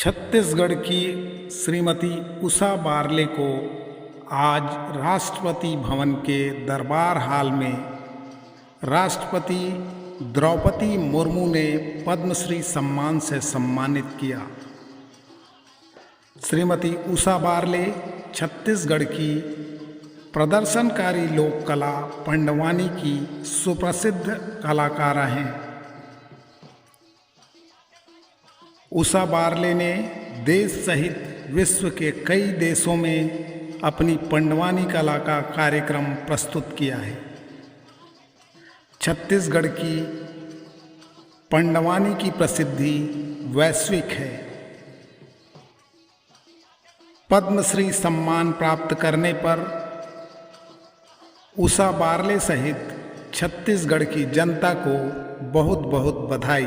छत्तीसगढ़ की श्रीमती उषा बारले को आज राष्ट्रपति भवन के दरबार हाल में राष्ट्रपति द्रौपदी मुर्मू ने पद्मश्री सम्मान से सम्मानित किया। श्रीमती उषा बारले छत्तीसगढ़ की प्रदर्शनकारी लोक कला पंडवानी की सुप्रसिद्ध कलाकारा हैं। उषा बारले ने देश सहित विश्व के कई देशों में अपनी पंडवानी कला का कार्यक्रम प्रस्तुत किया है। छत्तीसगढ़ की पंडवानी की प्रसिद्धि वैश्विक है। पद्मश्री सम्मान प्राप्त करने पर उषा बारले सहित छत्तीसगढ़ की जनता को बहुत बहुत बधाई।